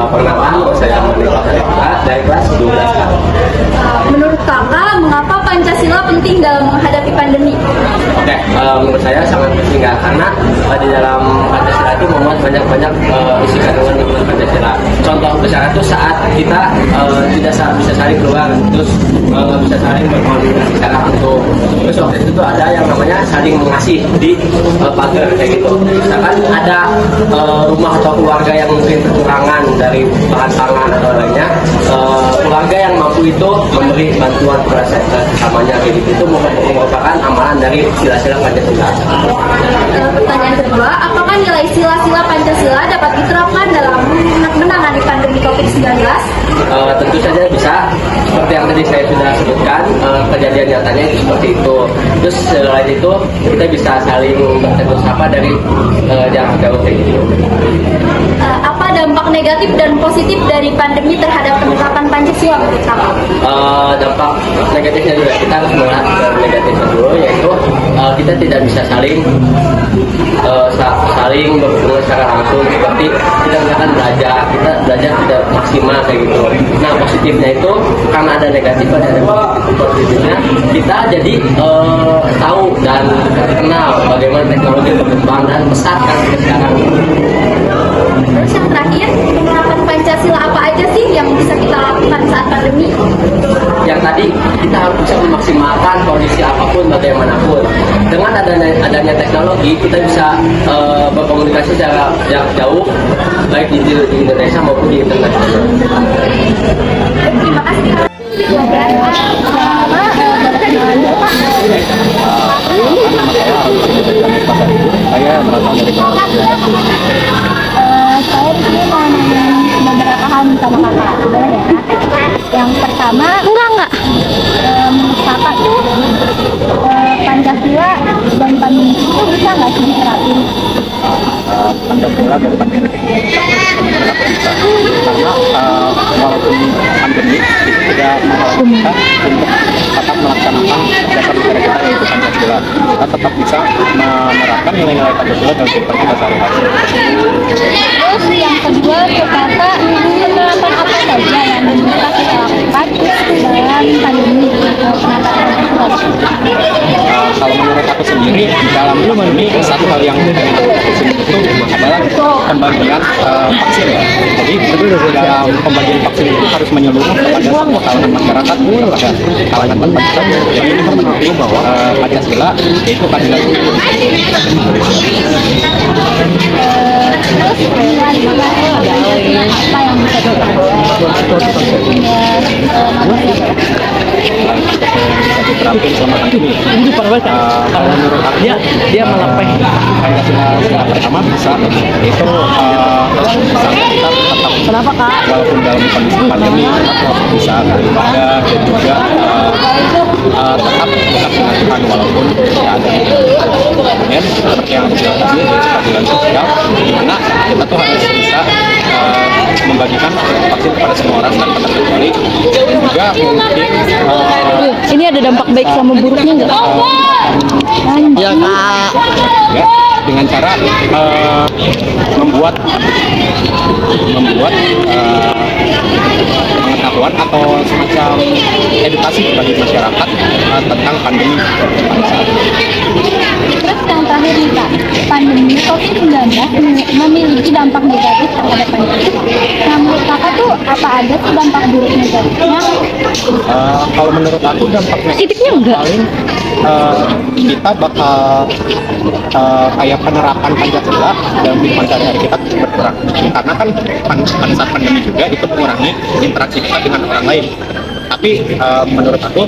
Perkenalkan, saya Manika dari kelas 12A. Menurut kakak, mengapa Pancasila penting dalam menghadapi pandemi? Oke, menurut saya sangat penting ya, karena di dalam Pancasila itu memuat banyak isi kandungan menurut Pancasila. Contoh besar itu saat kita tidak bisa saling keluar, terus nggak bisa saling berkomunikasi secara langsung. Terus waktu itu tuh ada yang namanya saling mengasihi di pagar kayak gitu. Misalkan ada rumah atau keluarga yang mungkin kekurangan dari bahan pangan atau lainnya, keluarga yang mampu itu memberi bantuan kepada sesamanya kayak gitu. Itu merupakan amalan dari sila-sila Pancasila. Pertanyaan kedua, apakah nilai sila-sila Pancasila dapat diterapkan dalam menangani pandemi COVID-19? Tentu saja bisa, seperti yang tadi saya sudah sebutkan, kejadian nyatanya itu seperti itu. Terus selain itu kita bisa saling bertegur sapa dari jarak jauh kayak gitu. Apa dampak negatif dan positif dari pandemi terhadap penerapan Pancasila menurut kakak? Dampak negatifnya juga kita harus melihat dari negatifnya dulu, yaitu kita tidak bisa saling berhubungan secara langsung, seperti kita misalkan kita belajar tidak maksimal kayak gitu. Nah, positifnya itu karena ada negatif ada positifnya, kita jadi tahu dan kenal bagaimana teknologi berkembang dan pesat kan sekarang. Terus yang terakhir, penerapan Pancasila apa aja sih yang bisa kita lakukan saat pandemi? Yang tadi kita harus bisa memaksimalkan kondisi apapun bagaimanapun. Dengan adanya teknologi kita bisa berkomunikasi secara jarak jauh, baik di Indonesia maupun di internasional. Terima kasih. Saya berasal dari Saya di sini mau nanya beberapa hal sama kakak, boleh ya? Yang pertama, menurut kakak tuh Pancasila dan pandemi itu bisa nggak sih diterapin? Pancasila dan pandemi karena walaupun pandemi itu tidak menghalangi kita untuk tetap melaksanakan dasar negara kita yaitu Pancasila. Kita tetap bisa menerapkan nilai-nilai Pancasila dalam kehidupan kita sehari-hari. Terus yang kedua tuh kakak, penerapan apa saja yang bisa kita lakukan dalam pandemi? Kalau menurut aku sendiri di dalam pandemi satu hal yang itu adalah pembagian vaksin ya. Jadi dalam pembagian vaksin itu harus menyeluruh kepada semua kalangan masyarakat, kepada kalangan tertentu. Jadi ini menunjukkan bahwa Pancasila yaitu keadilan. Terus apa yang bisa diterapin selama pandemi. Kalau menurut aku dia melepeh Pancasila yang pertama bisa itu kita tetap Kenapa kak? walaupun dalam kondisi pandemi tetap bisa beribadah dan juga tetap melaksanakan walaupun tidak ada kemudian seperti yang sudah tadi yaitu keadilan sosial di mana kita tuh harus bisa membagikan vaksin kepada semua orang tanpa terkecuali dan juga mungkin Ini ada dampak baik sama buruknya nggak? ya kak ya, dengan cara membuat pengetahuan atau semacam edukasi bagi masyarakat tentang pandemi pada saat ini. Terus yang terakhir nih kak, pandemi COVID-19 memiliki dampak negatif terhadap pandemi. Nah menurut kakak tuh apa aja sih dampak buruk negatifnya? Kalau menurut aku dampak Positifnya enggak? paling kita bakal kayak penerapan Pancasila dalam kehidupan sehari-hari kita berkurang karena kan pada saat pandemi juga itu mengurangi interaksi kita dengan orang lain. Tapi menurut aku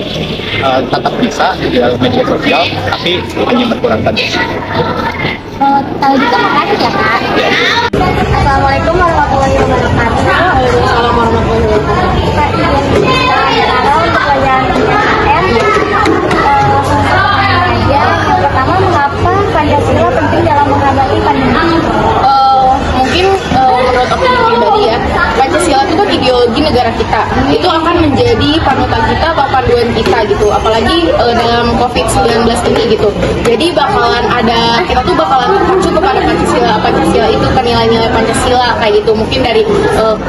tetap bisa di dalam media sosial, tapi hanya berkurang saja. Kalau gitu makasih ya kak. Assalamualaikum warahmatullahi wabarakatuh. Waalaikumsalam warahmatullahi wabarakatuh. Kak izin sekarang untuk pertanyaan PTN. Yang pertama, mengapa Pancasila penting dalam menghadapi pandemi? Mungkin menurut opini pribadi ya, Pancasila itu kan ideologi negara kita. Itu akan menjadi menjadi panutan kita atau panduan kita gitu, apalagi dalam COVID-19 ini gitu. Jadi kita tuh bakalan terpacu kepada Pancasila itu ke nilai-nilai Pancasila kayak gitu, mungkin dari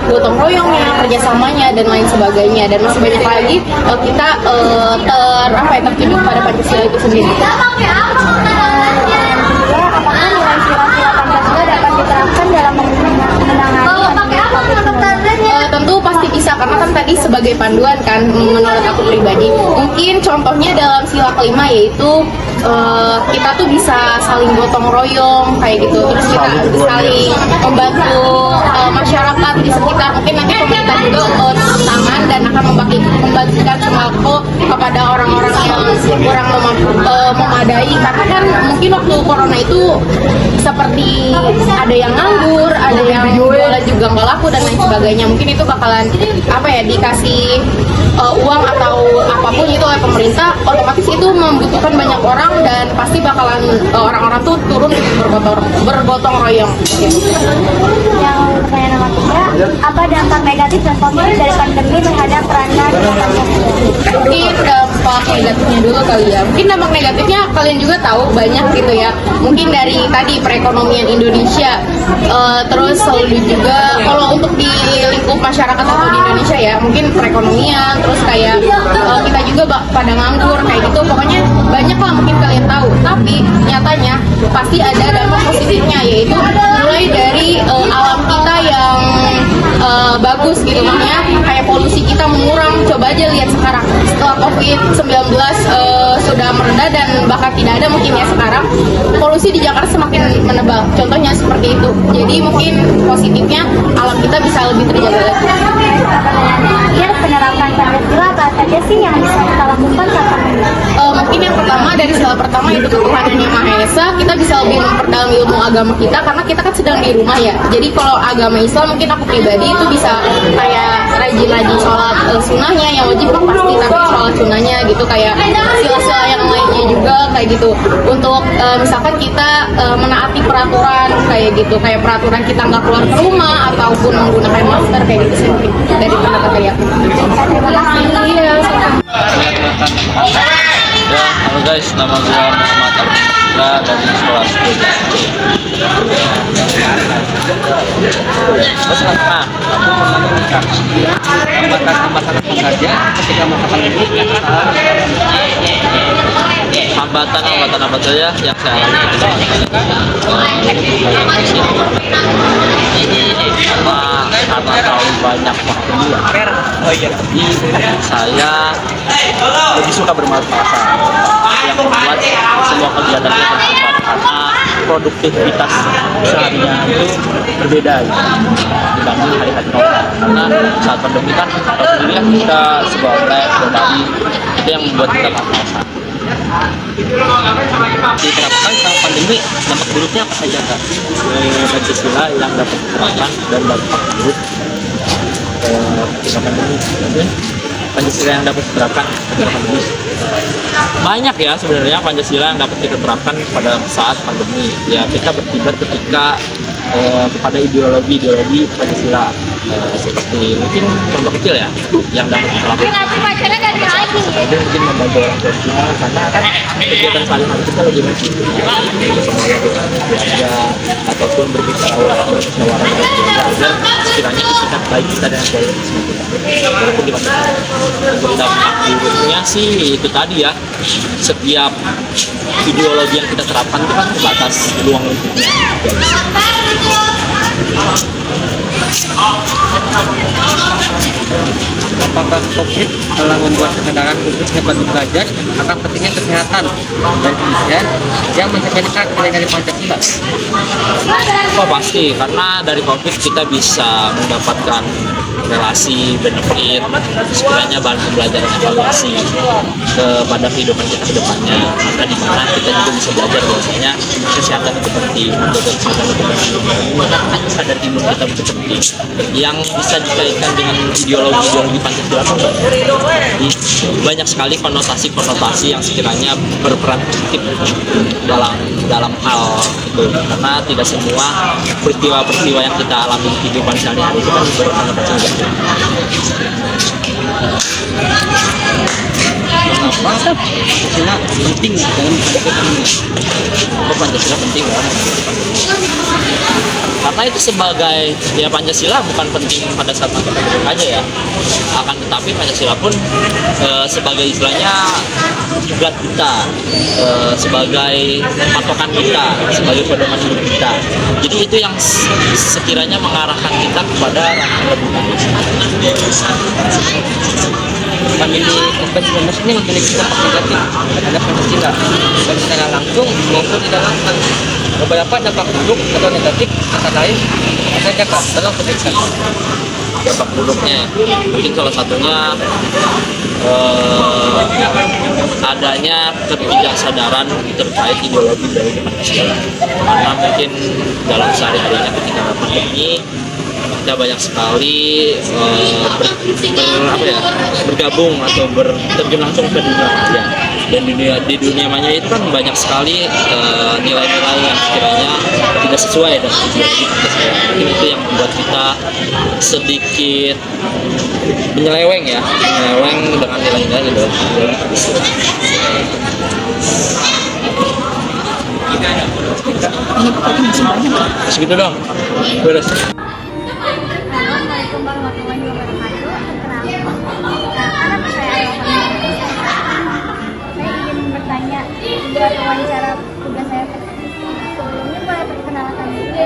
gotong royongnya, kerjasamanya dan lain sebagainya, dan masih banyak lagi kita tertuju pada Pancasila itu sendiri. Apakah nilai sila-sila Pancasila dapat diterapkan dalam menangani tentu pasti bisa, karena kan tadi sebagai panduan kan menurut aku pribadi. Mungkin contohnya dalam sila kelima yaitu kita tuh bisa saling gotong royong kayak gitu, terus kita saling membantu masyarakat di sekitar. Mungkin nanti pemerintah juga turun tangan dan akan membagikan sembako kepada orang-orang yang kurang memadai, karena kan mungkin waktu corona itu seperti ada yang nganggur, ada yang jualan juga nggak laku dan lain sebagainya. Mungkin itu bakalan dikasih uang atau apapun itu oleh pemerintah, otomatis itu membutuhkan banyak orang dan pasti bakalan orang-orang tuh turun bergotong royong. yang pertanyaan nomor 3, apa dampak negatif dan positif dari pandemi terhadap peranan Pancasila? Mungkin dampak negatifnya dulu kali ya. Mungkin dampak negatifnya kalian juga tahu banyak gitu ya. Mungkin dari tadi perekonomian Indonesia, terus selalu juga kalau untuk di lingkup masyarakat atau di Indonesia ya, mungkin perekonomian, terus kayak kita juga pada nganggur kayak gitu. Pokoknya banyak lah mungkin kalian tahu. Tapi nyatanya pasti ada dampak positifnya, yaitu mulai dari alam kita yang bagus gitu, makanya kayak polusi kita mengurang. Coba aja lihat sekarang setelah COVID-19 sudah mereda dan bahkan tidak ada mungkin ya sekarang, polusi di Jakarta semakin menebal. Contohnya seperti itu. Jadi mungkin positifnya alam kita bisa lebih terjaga lagi. Pertanyaan terakhir, penerapan Pancasila apa saja sih yang bisa kita lakukan saat pandemi? Mungkin yang pertama, dari sila pertama itu Tuhan Yang Maha Esa, kita bisa lebih memperdalam ilmu agama kita karena kita kan sedang di rumah ya. Jadi kalau agama Islam mungkin aku pribadi itu bisa kayak rajin-rajin sholat sunnahnya, yang wajib kan pasti, tapi sholat sunnahnya gitu, kayak sila-sila yang lainnya juga kayak gitu. Untuk misalkan kita menaati peraturan kayak gitu, kayak peraturan kita nggak keluar ke rumah ataupun menggunakan masker kayak gitu sih mungkin dari pendapat saya. Terima kasih. Iya. Ya, halo guys, nama gue Muhammad Abdullah dari sekolah school. Nah, aku pernah menikah. Hambatan apa saja ketika masa pandemi? Hambatan apa saja yang saya alami karena terlalu banyak waktu dia. Jadi saya lebih suka bermanfaat yang membuat semua kegiatannya bermanfaat, karena produktivitas usahanya itu berbeda dibanding hari-hari normal. Karena saat pandemi kan alhamdulillah kita sebuah online dari itu yang membuat kita bermanfaat. Diterapkan saat pandemi, dampak buruknya apa saja Kak? Pancasila yang dapat diterapkan dan dampak buruk ketika pandemi. Pancasila yang dapat diterapkan ketika pandemi. Banyak ya sebenarnya Pancasila yang dapat kita terapkan pada saat pandemi. Ya, kita berkiblat ketika kepada ideologi Pancasila, seperti mungkin contoh kecil ya yang dapat dilakukan. Ada mungkin membantu orang tua karena kan kegiatan sehari-hari kita lagi masih keluarga ataupun berbicara musyawarah agar sekiranya itikat baik kita dan keluarga walaupun di masa dampak buruknya sih itu tadi ya, setiap ideologi yang kita terapkan itu kan terbatas ruang lingkupnya. Apakah COVID telah membuat kesadaran khususnya bagi pelajar akan pentingnya kesehatan dan pendidikan yang mencapai nilai dari Pancasila? Oh pasti, karena dari COVID kita bisa mendapatkan relasi, benefit, sekiranya bahan pembelajaran evaluasi kepada kehidupan kita ke depannya. Maka di mana kita juga bisa belajar bahwasanya kesehatan itu penting, menjaga kesehatan itu penting, menggunakan sadar imun kita itu penting, yang bisa dikaitkan dengan ideologi Pancasila itu jadi banyak sekali konotasi yang sekiranya berperan positif dalam hal itu, karena tidak semua peristiwa yang kita alami di kehidupan sehari-hari itu kan berperan positif. Mengapa Pancasila penting dalam kehidupan ini? Kenapa Pancasila penting dalam kehidupan ini? Karena itu sebagai ya Pancasila bukan penting pada saat kita hidup aja ya. Akan tetapi Pancasila pun sebagai istilahnya juga kita, sebagai patokan kita, sebagai pedoman hidup kita. Jadi itu yang sekiranya mengarahkan kita kepada yang lebih baik. Memilih COVID-19 ini memiliki dampak negatif terhadap Pancasila, baik secara langsung maupun tidak langsung. Beberapa dampak buruk atau negatif antara lain saya kata dalam pendidikan. Dampak buruknya mungkin salah satunya adanya ketidaksadaran terkait ideologi dari Pancasila. Karena mungkin dalam sehari-harinya ketika pandemi kita banyak sekali bergabung atau terjun langsung ke dunia maya, dan di dunia maya itu kan banyak sekali nilai-nilai yang sekiranya tidak sesuai dengan ideologi Pancasila. Mungkin itu yang membuat kita sedikit menyeleweng dengan nilai-nilai ideologi Pancasila. Segitu dong. Beres. Assalamualaikum warahmatullahi wabarakatuh. Nama saya Alhamdulillah. Saya ingin bertanya buat wawancara tugas saya. Sebelumnya boleh perkenalkan diri.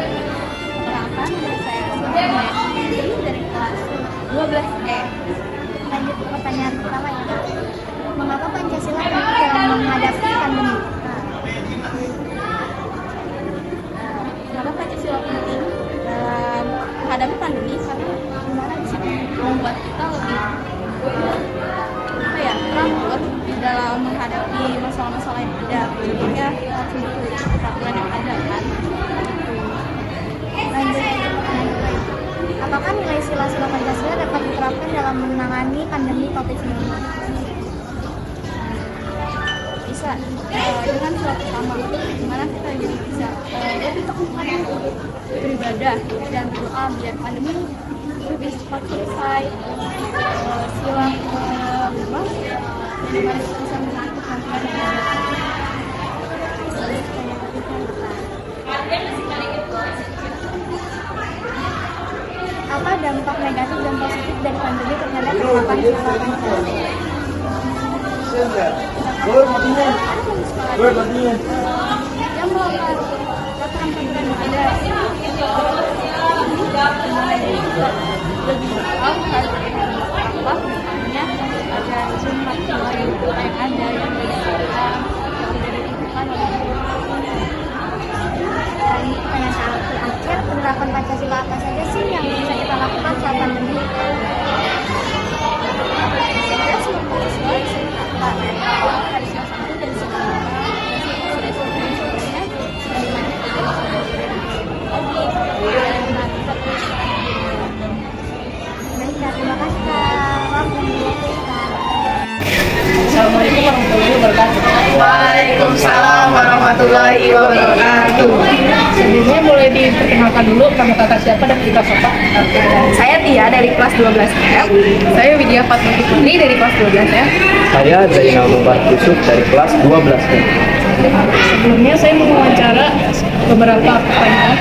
Perkenalkan, nama saya Alhamdulillah dari kelas 12E. Lanjut ke pertanyaan pertama ya. Mengapa Pancasila penting dalam menghadapi pandemi? Mengapa Pancasila penting dalam menghadapi pandemi? Karena gimana bisa membuat kita lebih teratur di dalam menghadapi masalah-masalah yang ada. Contohnya kita harus mengikuti peraturan yang ada kan. Lanjut, apakah nilai sila-sila Pancasila dapat diterapkan dalam menangani pandemi COVID-19? Bisa dengan sila pertama, dimana kita jadi bisa lebih teguhkan untuk beribadah dan berdoa biar pandemi lebih cepat selesai. Sila kedua, dimana kita bisa melakukan ibadah. Apa dampak negatif dan positif dari pandemi terhadap penerapan sila Pancasila? Yang melakukan peraturan-peraturan yang ada lebih awal harus apa misalnya ada jumlah yang ada yang tidak ditentukan oleh dan pertanyaan terakhir, penerapan Pancasila apa saja sih yang bisa kita lakukan saat pandemi? Assalamualaikum warahmatullahi wabarakatuh. Waalaikumsalam warahmatullahi wabarakatuh. Sebelumnya boleh diperkenalkan dulu nama kakak siapa dan kelas apa? Saya Tia dari kelas 12F. Saya Widya Fatmawati Putri dari kelas 12 ya. Saya Zainal Mubar Yusuf dari kelas 12. Sebelumnya saya mau wawancara beberapa pertanyaan.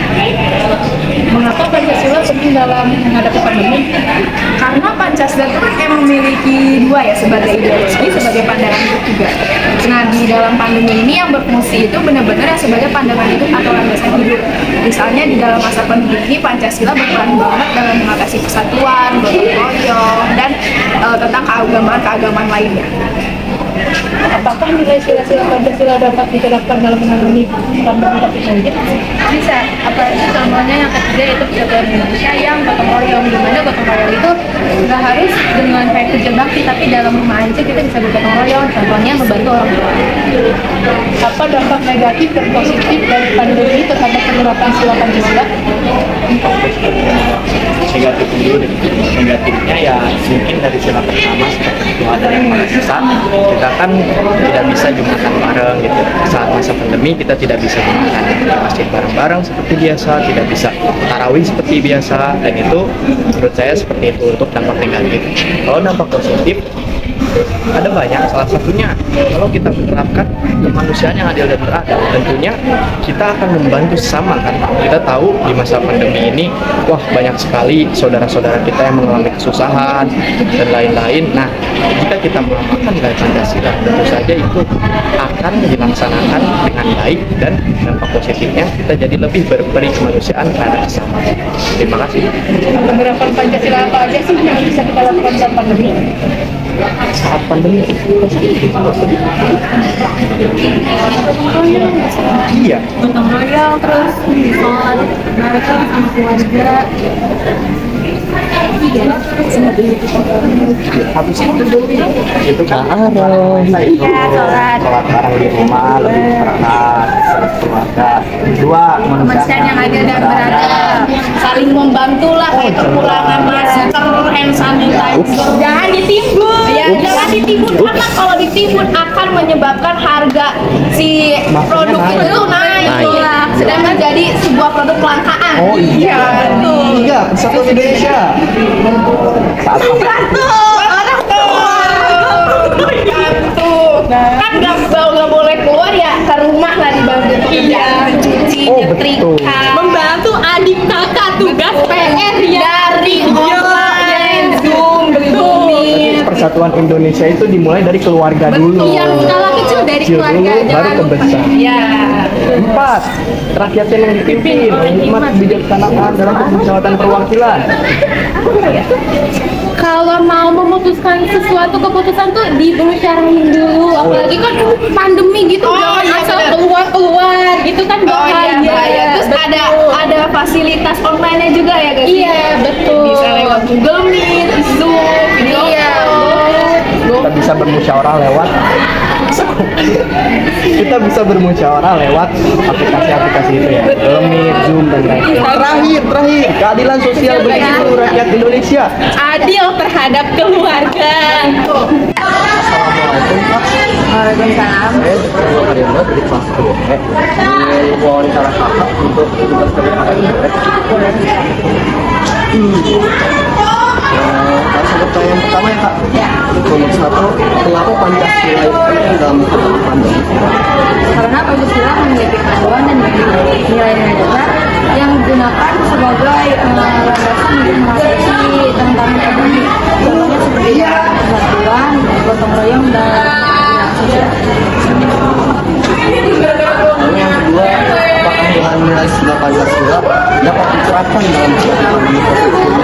Mengapa Pancasila penting dalam menghadapi pandemi? Karena Pancasila itu kan memiliki dua ya, sebagai ideologi, sebagai pandangan hidup juga. Nah, di dalam pandemi ini yang berfungsi itu benar-benar yang sebagai pandangan hidup atau landasan hidup. Misalnya di dalam masa pandemi ini Pancasila berperan banget dalam mengatasi persatuan, gotong royong, dan tentang keagamaan lainnya. Apakah nilai sila-sila Pancasila dapat diterapkan dalam menangani pandemi COVID-19? Bisa, apalagi contohnya yang ketiga yaitu persatuan Indonesia yang gotong royong, dimana gotong royong itu nggak harus dengan kayak kerja bakti, tapi dalam rumah aja kita bisa bergotong royong, contohnya membantu orang tua. Apa dampak negatif dan positif dari pandemi terhadap penerapan sila Pancasila? negatifnya dulu deh. Negatifnya ya mungkin dari sila pertama seperti itu ada yang malah susah. Kita kan tidak bisa jumatan bareng gitu. Saat masa pandemi kita tidak bisa jumatan di masjid bareng-bareng seperti biasa, tidak bisa tarawih seperti biasa, dan itu menurut saya seperti itu untuk dampak negatif. Kalau dampak positif ada banyak, salah satunya kalau kita menerapkan kemanusiaan yang adil dan beradab, tentunya kita akan membantu sesama kan. Kita tahu di masa pandemi ini, wah banyak sekali saudara-saudara kita yang mengalami kesusahan dan lain-lain. Nah, jika kita mengamalkan nilai Pancasila, tentu saja itu akan dilaksanakan dengan baik, dan dampak positifnya kita jadi lebih berberi kemanusiaan terhadap sesama. Terima kasih. Penerapan Pancasila apa aja sih yang bisa kita lakukan saat pandemi? Saat pandemi iya, Gotong royong, terus sholat bareng sama keluarga. habis itu kan sholat. sholat bareng di rumah lebih berkah, keluarga. Dua, Kemanusiaan yang adil dan beradab, saling membantulah kayak kekurangan masker, hand sanitizer. Jangan ditimbun, ya jangan ditimbun karena kalau ditimbun akan menyebabkan harga si produk itu naik, sedangkan jadi sebuah produk kelangkaan. Oh iya, iya, Persatuan Indonesia. Saat Kan nggak boleh keluar ya, ke rumah lah dibantu pekerjaan mencuci, nyetrika, membantu adik kakak tugas PR ya dari online, Zoom, beli Persatuan Indonesia itu dimulai dari keluarga dulu. Yang skala kecil dari Kecil keluarga, dulu, baru jangan ke besar. Ya. 4. Rakyatnya yang dipimpin, hikmat bijaksanaan dalam permusyawaratan perwakilan. Kalau mau memutuskan sesuatu keputusan tuh dimusyarahin dulu, apalagi kan pandemi gitu, jangan asal keluar gitu kan bahaya. Terus ada fasilitas online-nya juga ya guys? Iya, betul. Bisa lewat Google Meet, Zoom, video call. Kita bisa bermusyawarah lewat aplikasi-aplikasi itu ya, Google Meet, Zoom, dan lain-lain. Terakhir, keadilan sosial bagi seluruh rakyat Indonesia. Adil terhadap keluarga. Assalamualaikum Pak. Waalaikumsalam. Saya Dr. Haryono dari kelas 2 ingin wawancara kakak untuk tugas kerja kakak ini. Langsung ke pertanyaan pertama ya Kak. Nomor 1, kenapa Pancasila itu penting dalam menghadapi pandemi? Karena Pancasila memiliki panduan dan nilai-nilai dasar yang digunakan sebagai landasan untuk mengatasi tantangan pandemi. Contohnya seperti persatuan, gotong royong, dan sosial. Lalu yang kedua, apakah nilai-nilai sila Pancasila dapat diterapkan dalam menghadapi pandemi COVID-19?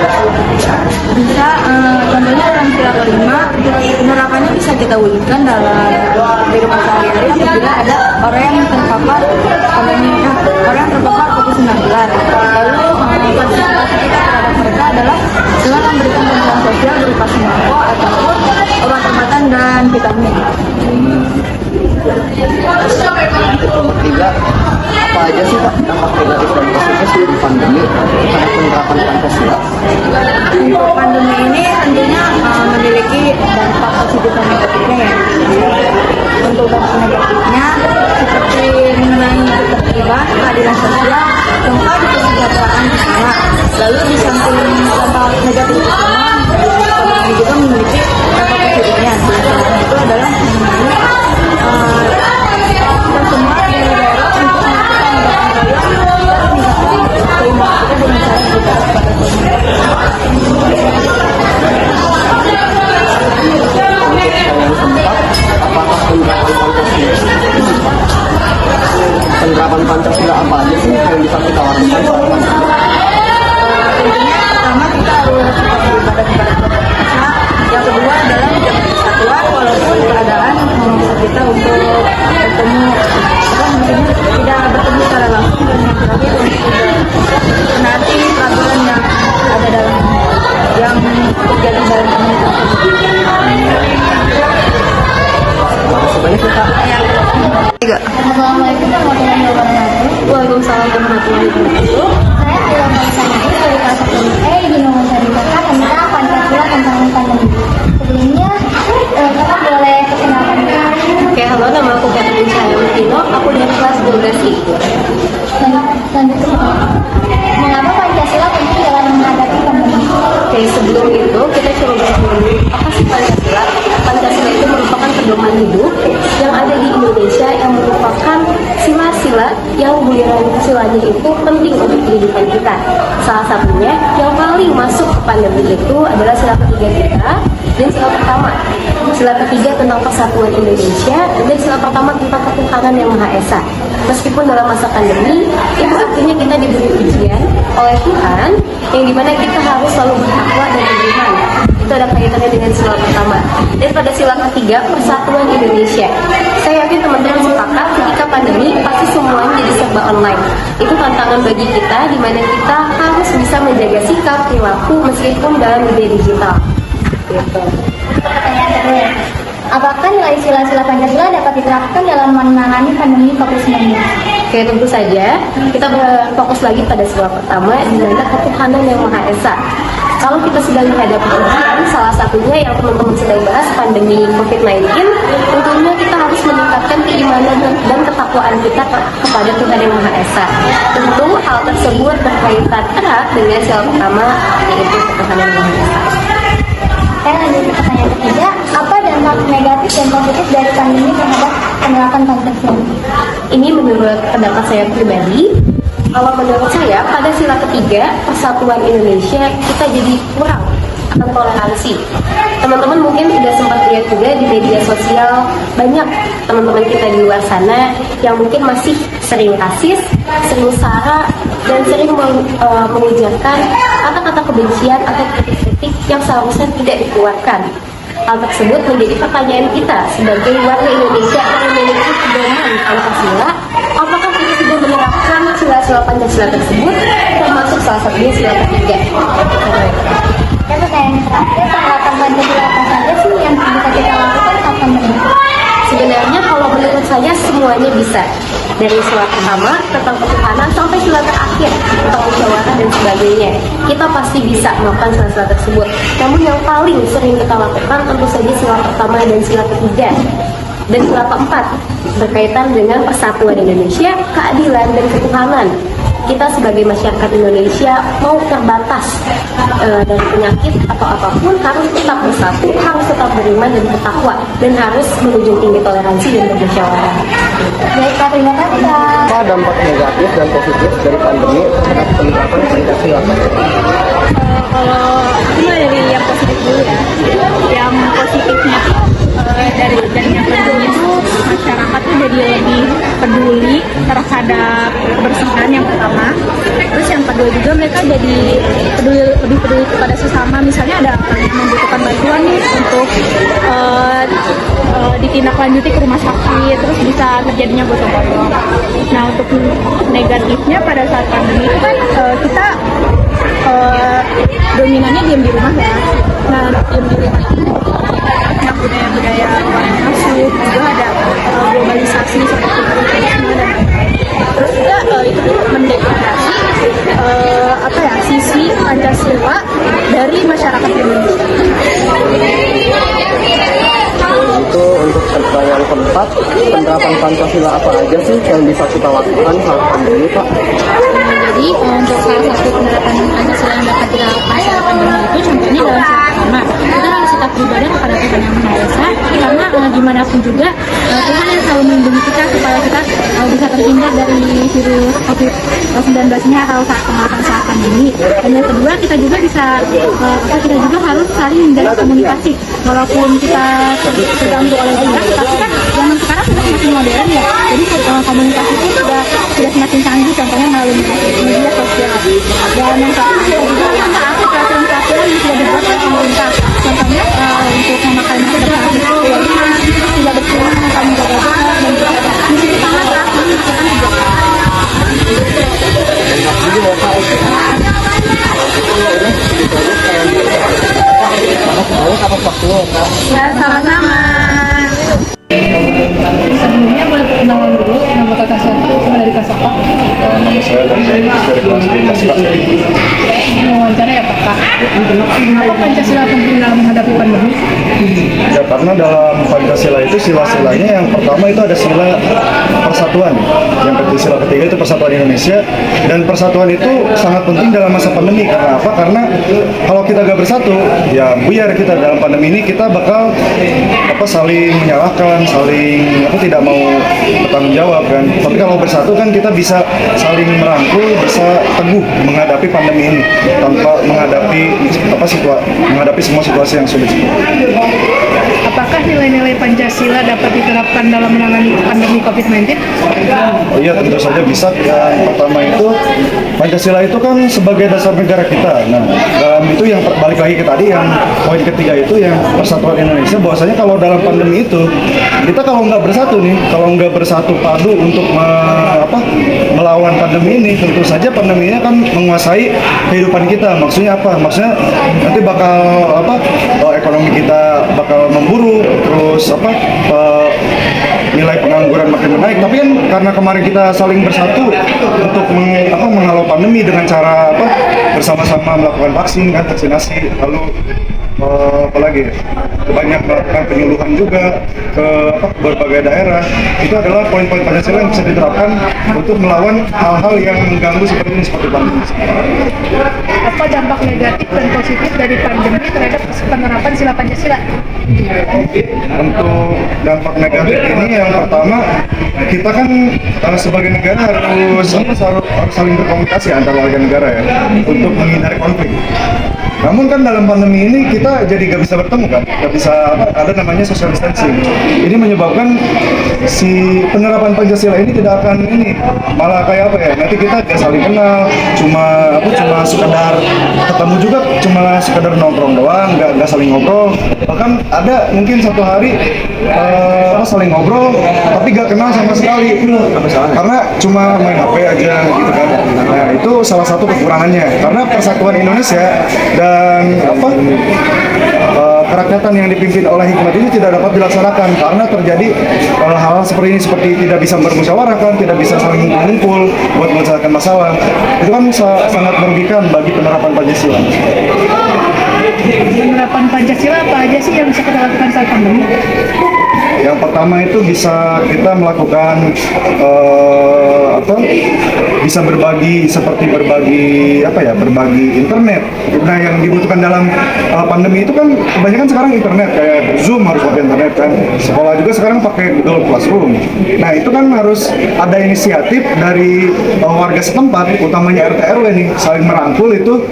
Bisa, contohnya dalam sila kelima, penerapannya bisa kita wujudkan dalam kehidupan sehari-hari apabila ada orang yang terpapar COVID-19. Lalu partisipasi kita terhadap mereka adalah dengan memberikan bantuan sosial berupa sembako ataupun obat-obatan dan vitamin. Nomor 3, apa aja sih Pak dampak negatif dan positif dari pandemi terhadap penerapan Pancasila? Untuk pandemi ini tentunya memiliki dampak positif dan negatifnya ya. Untuk dampak negatifnya seperti mengenai ketertiban, keadilan sosial, serta kesejahteraan bersama. Lalu di samping dampak negatif bersama, pandemi juga memiliki dampak positifnya. Itu adalah mengenai kita semua di daerah untuk melakukan gotong royong dan terima kita dengan cara berbicara kepada Penerapan Pancasila apa aja sih yang bisa kita lakukan saat pandemi? tentunya pertama kita harus beribadah kepada Tuhan Yang Maha Esa. Yang kedua adalah menjaga persatuan walaupun keadaan memaksa kita untuk bertemu, tidak bertemu secara langsung, dan yang terakhir untuk menaati peraturan yang ada dalam yang terjadi dalam komunitas. Terima kasih banyak ya Kak. Assalamualaikum warahmatullahi wabarakatuh. Waalaikumsalam warahmatullahi wabarakatuh. Saya Ayla Marisani dari kelas 1 E di nomor Oke, sebelum itu kita coba bahas dulu apa sih Pancasila. Pancasila itu merupakan pedoman hidup yang ada di Indonesia, yang merupakan sila-sila yang guyuran silanya itu penting untuk kehidupan kita. Salah satunya yang paling masuk ke pandemi itu adalah sila ketiga kita dan sila pertama. Sila ketiga tentang persatuan Indonesia dan sila pertama tentang ketuhanan yang Maha Esa. Meskipun dalam masa pandemi, itu artinya kita diberi ujian oleh Tuhan, yang dimana kita harus selalu bertakwa dan beriman. Itu ada kaitannya dengan sila pertama. Dan pada sila ketiga, persatuan Indonesia. Saya yakin teman-teman sepakat ketika pandemi pasti semuanya jadi serba online. Itu tantangan bagi kita, dimana kita harus bisa menjaga sikap, perilaku meskipun dalam media digital. Gitu. Pertanyaan kedua, apakah nilai sila-sila Pancasila dapat diterapkan dalam menangani pandemi COVID-19? Oke, tentu saja kita berfokus lagi pada sila pertama, di mana ketuhanan yang Maha Esa. Kalau kita sedang menghadapi ujian, salah satunya yang teman-teman sedang bahas pandemi COVID-19, tentunya kita harus meningkatkan keimanan dan ketakwaan kita kepada Tuhan yang Maha Esa. Tentu hal tersebut berkaitan erat dengan sila pertama, yaitu ketuhanan yang Maha Esa. Saya lanjut ke pertanyaan ketiga, apa dampak negatif dan positif dari pandemi terhadap penerapan Pancasila? Ini menurut pendapat saya pribadi. Kalau menurut saya, pada sila ketiga, persatuan Indonesia, kita jadi kurang akan toleransi. Teman-teman mungkin sudah sempat lihat juga di media sosial, banyak teman-teman kita di luar sana yang mungkin masih sering rasis, sering sara, dan sering mengujarkan kata-kata kebencian atau kritik-kritik yang seharusnya tidak dikeluarkan. Hal tersebut menjadi pertanyaan kita sebagai warga Indonesia yang memiliki pedoman Pancasila, apakah kita sudah menerapkan sila-sila Pancasila tersebut, termasuk salah satunya sila ketiga. Dan pertanyaan terakhir, penerapan Pancasila apa saja sih yang bisa kita lakukan saat pandemi? Sebenarnya kalau menurut saya semuanya bisa. Dari sila pertama tentang ketuhanan sampai sila terakhir tentang musyawarah dan sebagainya. Kita pasti bisa melakukan sila-sila tersebut. Namun yang paling sering kita lakukan tentu saja sila pertama dan sila ketiga. Dan sila keempat berkaitan dengan persatuan Indonesia, keadilan dan ketuhanan. Kita sebagai masyarakat Indonesia mau terbatas dari penyakit atau apapun harus tetap bersatu, harus tetap beriman dan bertakwa, dan harus menjunjung tinggi toleransi dan bermusyawarah. Baik, Kak, terima kasih, Kak. Apa dampak negatif dan positif dari pandemi terhadap penerapan Pancasila? Kalau mulai dari yang positif dulu ya, yang positifnya dari adanya pandemi itu masyarakat tuh jadi lebih peduli terhadap kebersihan yang pertama. Terus yang kedua juga mereka jadi lebih peduli kepada sesama. Misalnya ada orang yang membutuhkan bantuan nih untuk ditindaklanjuti ke rumah sakit, terus bisa terjadinya gotong royong. Nah, untuk negatifnya pada saat pandemi itu kan kita dominannya diam di rumah ya. Nah, diam di rumah ini banyak budaya-budaya orang masuk, juga ada globalisasi seperti turisme dan lain-lain. Terus juga itu tuh mendegradasi sisi Pancasila dari masyarakat Indonesia. Itu untuk pertanyaan keempat, penerapan Pancasila apa aja sih yang bisa kita lakukan saat pandemi, Pak? Jadi untuk salah satu penerapan Pancasila yang dapat dilakukan saat pandemi itu contohnya dalam sila pertama, kita harus tetap beribadah kepada Tuhan yang Maha Esa, karena gimana pun juga Tuhan yang selalu melindungi kita supaya kita bisa terhindar dari virus COVID-19 ini atau saat pandemi. Dan yang kedua, kita juga bisa kita juga harus saling menjalin komunikasi walaupun kita terganggu oleh virus, tapi kan zaman sekarang sudah semakin modern ya, jadi komunikasi itu sudah semakin canggih, contohnya melalui media sosial. Dan yang terakhir kita juga mentaati peraturan-peraturan yang sudah dibuat oleh pemerintah, contohnya untuk memakai masker di rumah, tidak berkerumun atau menjaga jarak, dan juga mencuci tangan terakhir melakukan 3 kali. Ya, sama-sama. Sebelumnya boleh perkenalan dulu, nama kakak siapa? Sama dari Kasapa. Nama saya dari kelas B Kaspa. Ini wawancara ya Pak. Pak. Kenapa Pancasila penting dalam menghadapi pandemi? Ya, karena dalam Pancasila itu sila-silanya yang pertama itu ada sila persatuan, yang sila ketiga itu persatuan Indonesia, dan persatuan itu sangat penting dalam masa pandemi. Karena apa? Karena kalau kita gak bersatu, ya buyar kita dalam pandemi ini, kita bakal saling menyalahkan, saling tidak mau bertanggung jawab kan. Tapi kalau bersatu kan kita bisa saling merangkul, bisa teguh menghadapi pandemi ini tanpa menghadapi semua situasi yang sulit. Apakah nilai-nilai Pancasila dapat diterapkan dalam menangani pandemi COVID-19? Oh iya, tentu saja bisa. Yang pertama itu Pancasila itu kan sebagai dasar negara kita. Nah, dalam itu yang balik lagi ke tadi yang poin ketiga itu yang persatuan Indonesia. Bahwasanya kalau dalam pandemi itu kita kalau nggak bersatu nih, kalau nggak bersatu padu untuk melawan pandemi ini, tentu saja pandemi ini akan menguasai kehidupan kita. Maksudnya apa? Maksudnya nanti bakal ekonomi kita bakal memburuk, terus nilai pengangguran makin menaik. Tapi kan karena kemarin kita saling bersatu untuk menghalau pandemi dengan cara bersama-sama melakukan vaksinasi, lalu apalagi banyak melakukan penyuluhan juga ke berbagai daerah. Itu adalah poin-poin Pancasila yang bisa diterapkan untuk melawan hal-hal yang mengganggu seperti ini, seperti pandemi. Apa dampak negatif dan positif dari pandemi terhadap penerapan sila Pancasila? Untuk dampak negatif ini yang pertama, kita kan sebagai negara harus saling berkomunikasi antar warga negara ya, untuk menghindari konflik. Namun kan dalam pandemi ini kita jadi gak bisa bertemu kan, gak bisa ada namanya social distancing. Ini menyebabkan si penerapan Pancasila ini tidak akan malah kayak nanti kita gak saling kenal, cuma sekedar ketemu juga, cuma sekedar nongkrong doang, gak saling ngobrol. Bahkan ada mungkin satu hari saling ngobrol tapi gak kenal sama sekali karena cuma main HP aja gitu kan. Nah, itu salah satu kekurangannya, karena persatuan Indonesia dan kerakyatan yang dipimpin oleh hikmat ini tidak dapat dilaksanakan karena terjadi hal-hal seperti ini, seperti tidak bisa bermusyawarah kan, tidak bisa saling mengumpul buat menyelesaikan masalah. Itu kan sangat merugikan bagi penerapan Pancasila. Penerapan Pancasila apa aja sih yang bisa kita lakukan saat pandemi? Yang pertama itu bisa kita melakukan bisa berbagi internet. Nah, yang dibutuhkan dalam pandemi itu kan kebanyakan sekarang internet, kayak Zoom harus pakai internet kan. Sekolah juga sekarang pakai Google Classroom. Nah, itu kan harus ada inisiatif dari warga setempat, utamanya RT RW nih, saling merangkul itu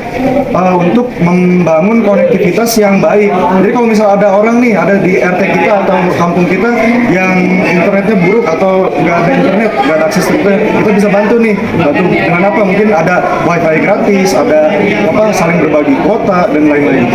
untuk membangun konektivitas yang baik. Jadi kalau misalnya ada orang nih, ada di RT kita atau kampung kita yang internetnya buruk atau nggak ada internet, nggak ada akses internet, kita bisa bantu dengan apa? Mungkin ada wifi gratis, ada saling berbagi kuota dan lain-lain.